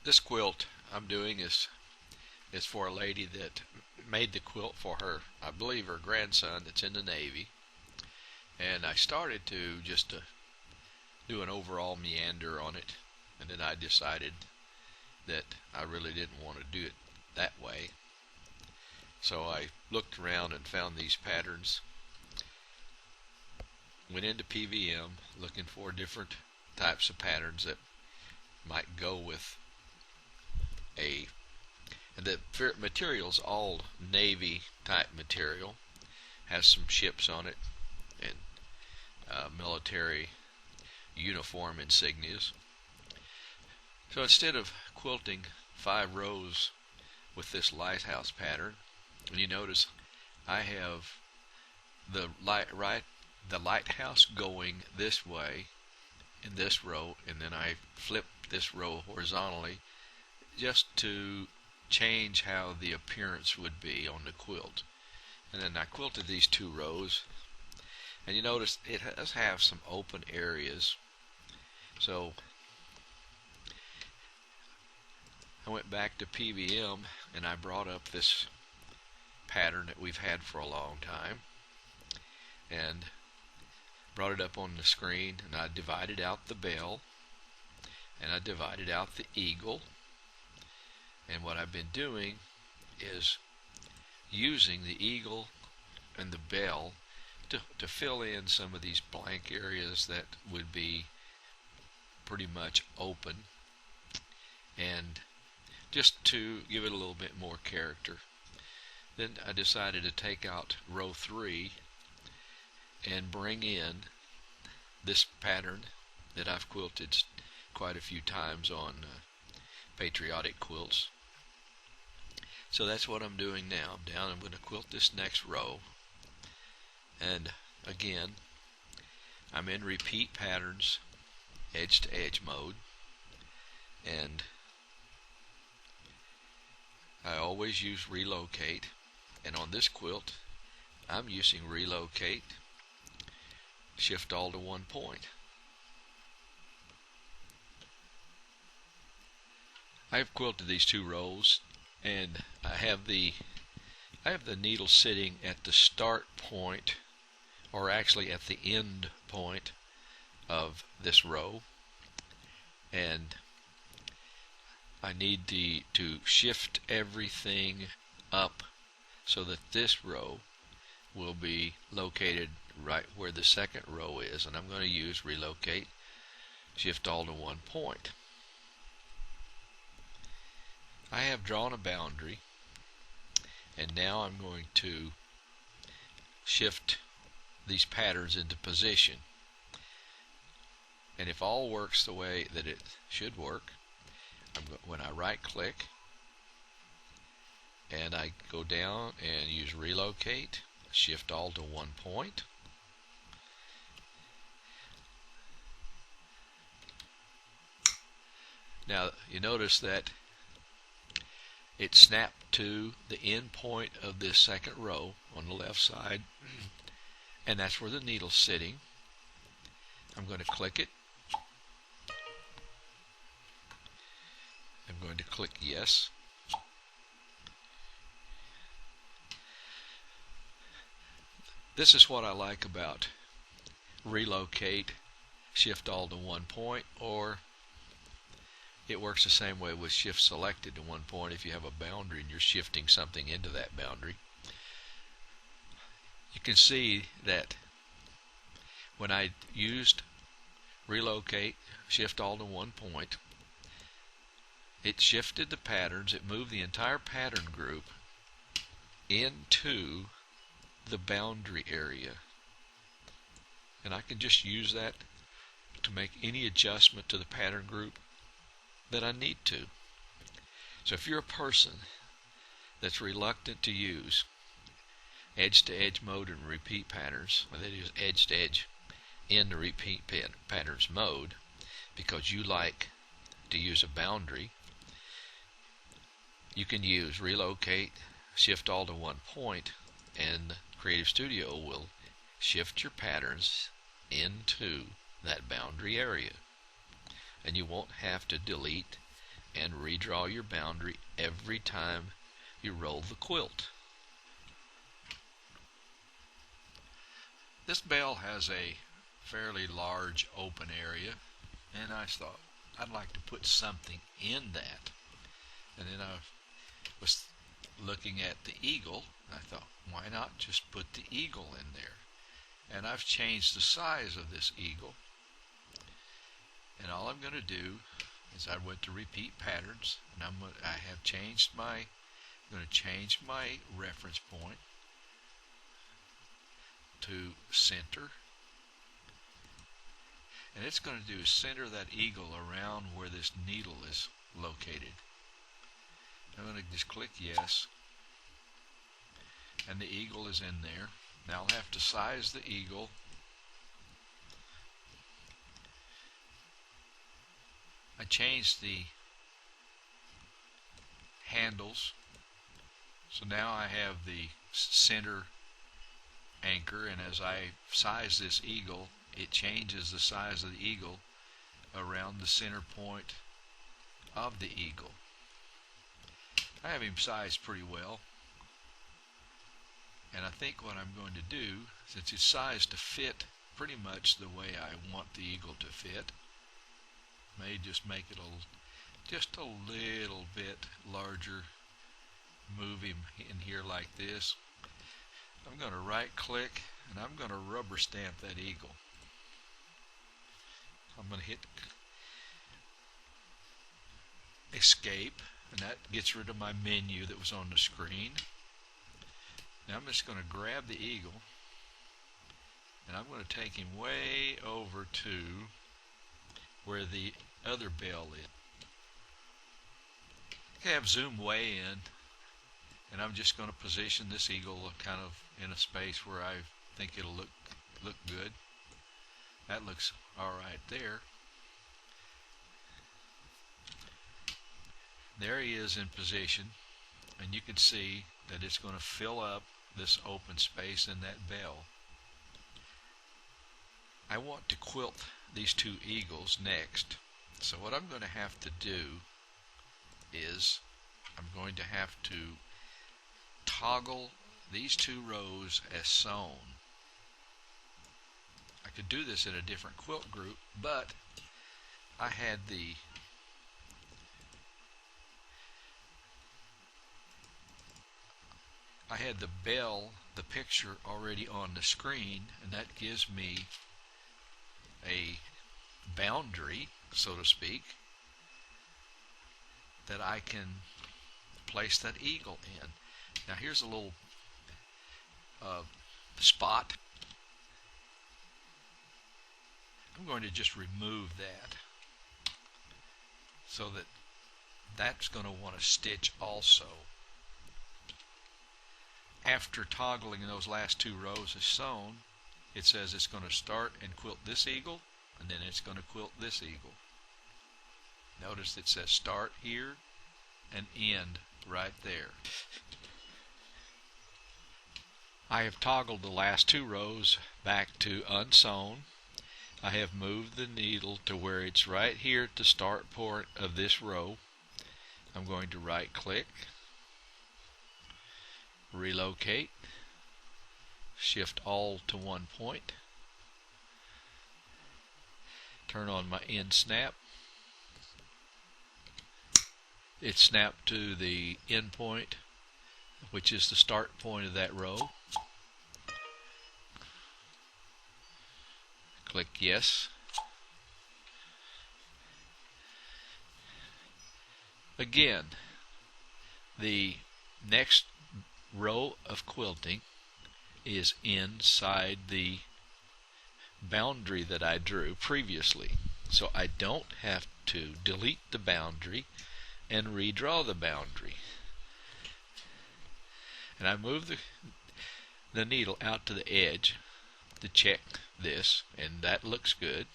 This quilt I'm doing is for a lady that made the quilt for her, I believe her grandson that's in the Navy. And I started to just do an overall meander on it, and then I decided that I really didn't want to do it that way. So I looked around and found these patterns, went into PVM looking for different types of patterns that might go with a, and the material's all Navy type material, has some ships on it and military uniform insignias. So instead of quilting 5 rows with this lighthouse pattern, you notice I have the lighthouse going this way in this row, and then I flip this row horizontally just to change how the appearance would be on the quilt. And then I quilted these 2 rows, and you notice it does have some open areas. So I went back to PVM and I brought up this pattern that we've had for a long time and brought it up on the screen, and I divided out the bell and I divided out the eagle. And what I've been doing is using the eagle and the bell to fill in some of these blank areas that would be pretty much open, and just to give it a little bit more character. Then I decided to take out row 3 and bring in this pattern that I've quilted quite a few times on patriotic quilts. So that's what I'm doing now. I'm down, I'm going to quilt this next row, and again I'm in repeat patterns, edge to edge mode, and I always use relocate, and on this quilt I'm using relocate, shift all to 1 point. I've quilted these 2 rows, and I have the needle sitting at the start point, or actually at the end point of this row, and I need to shift everything up so that this row will be located right where the second row is, and I'm going to use relocate, shift all to 1 point. I have drawn a boundary, and now I'm going to shift these patterns into position. And if all works the way that it should work, when I right click and I go down and use relocate, shift all to 1 point, now you notice that it snapped to the end point of this second row on the left side, and that's where the needle's sitting. I'm going to click it. I'm going to click yes. This is what I like about relocate, shift all to 1 point, or it works the same way with shift selected to 1 point if you have a boundary and you're shifting something into that boundary. You can see that when I used relocate, shift all to 1 point, it shifted the patterns, it moved the entire pattern group into the boundary area. And I can just use that to make any adjustment to the pattern group that I need to. So if you're a person that's reluctant to use edge to edge mode and repeat patterns, or that is edge to edge in the repeat patterns mode, because you like to use a boundary, you can use relocate, shift all to 1 point, and Creative Studio will shift your patterns into that boundary area, and you won't have to delete and redraw your boundary every time you roll the quilt. This bale has a fairly large open area, and I thought I'd like to put something in that. And then I was looking at the eagle, and I thought, why not just put the eagle in there? And I've changed the size of this eagle. And all I'm going to do is I went to repeat patterns, and I'm going to change my reference point to center. And it's going to do is center that eagle around where this needle is located. I'm going to just click yes, and the eagle is in there. Now I'll have to size the eagle. I changed the handles, so now I have the center anchor, and as I size this eagle, it changes the size of the eagle around the center point of the eagle. I have him sized pretty well, and I think what I'm going to do, since it's sized to fit pretty much the way I want the eagle to fit, may just make it just a little bit larger, move him in here like this. I'm going to right click, and I'm going to rubber stamp that eagle. I'm going to hit escape, and that gets rid of my menu that was on the screen. Now I'm just going to grab the eagle, and I'm going to take him way over to where the other bell is. Okay, I've zoomed way in, and I'm just going to position this eagle kind of in a space where I think it'll look good. That looks all right there. There he is in position, and you can see that it's going to fill up this open space in that bell. I want to quilt these two eagles next, so what I'm going to have to do is I'm going to have to toggle these two rows as sewn. I could do this in a different quilt group, but I had the bell, the picture already on the screen, and that gives me a boundary, so to speak, that I can place that eagle in. Now here's a little spot. I'm going to just remove that, so that that's going to want to stitch also. After toggling those last two rows as sewn, it says it's going to start and quilt this eagle, and then it's going to quilt this eagle. Notice it says start here and end right there. I have toggled the last two rows back to unsewn. I have moved the needle to where it's right here at the start point of this row. I'm going to right click, relocate, shift all to one point, turn on my end snap. It snapped to the end point, which is the start point of that row. Click yes. Again, the next row of quilting is inside the boundary that I drew previously, so I don't have to delete the boundary and redraw the boundary. And I move the needle out to the edge to check this, and that looks good.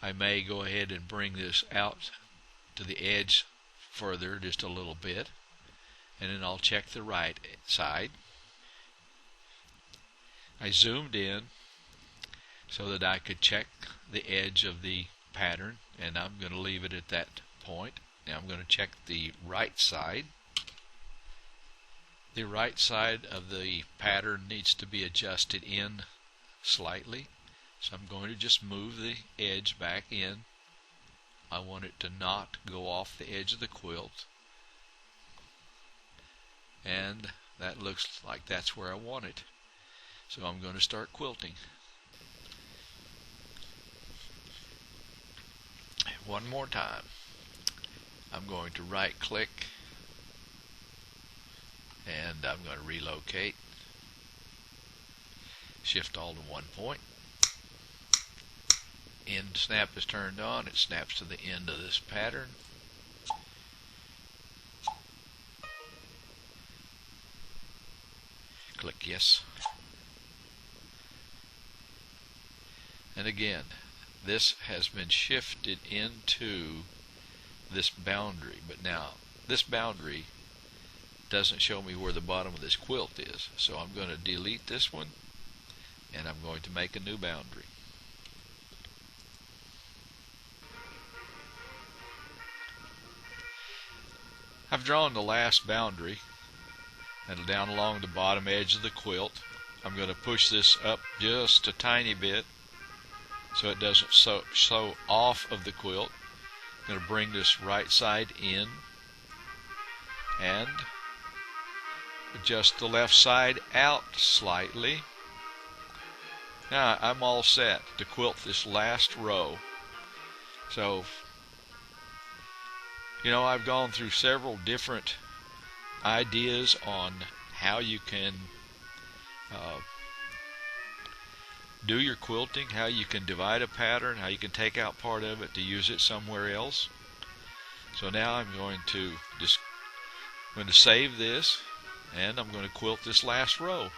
I may go ahead and bring this out to the edge further just a little bit, and then I'll check the right side. I zoomed in so that I could check the edge of the pattern and I'm going to leave it at that point. Now I'm going to check the right side. The right side of the pattern needs to be adjusted in slightly, so I'm going to just move the edge back in. I want it to not go off the edge of the quilt, and that looks like that's where I want it. So I'm going to start quilting. One more time. I'm going to right click, and I'm going to relocate. Shift all to one point. End snap is turned on. It snaps to the end of this pattern. Click yes. And again, this has been shifted into this boundary, but now this boundary doesn't show me where the bottom of this quilt is, so I'm going to delete this one, and I'm going to make a new boundary. I've drawn the last boundary, and down along the bottom edge of the quilt I'm going to push this up just a tiny bit so it doesn't sew off of the quilt. I'm going to bring this right side in and adjust the left side out slightly. Now I'm all set to quilt this last row. So, you know, I've gone through several different ideas on how you can do your quilting, how you can divide a pattern, how you can take out part of it to use it somewhere else. So now I'm going to save this, and I'm going to quilt this last row.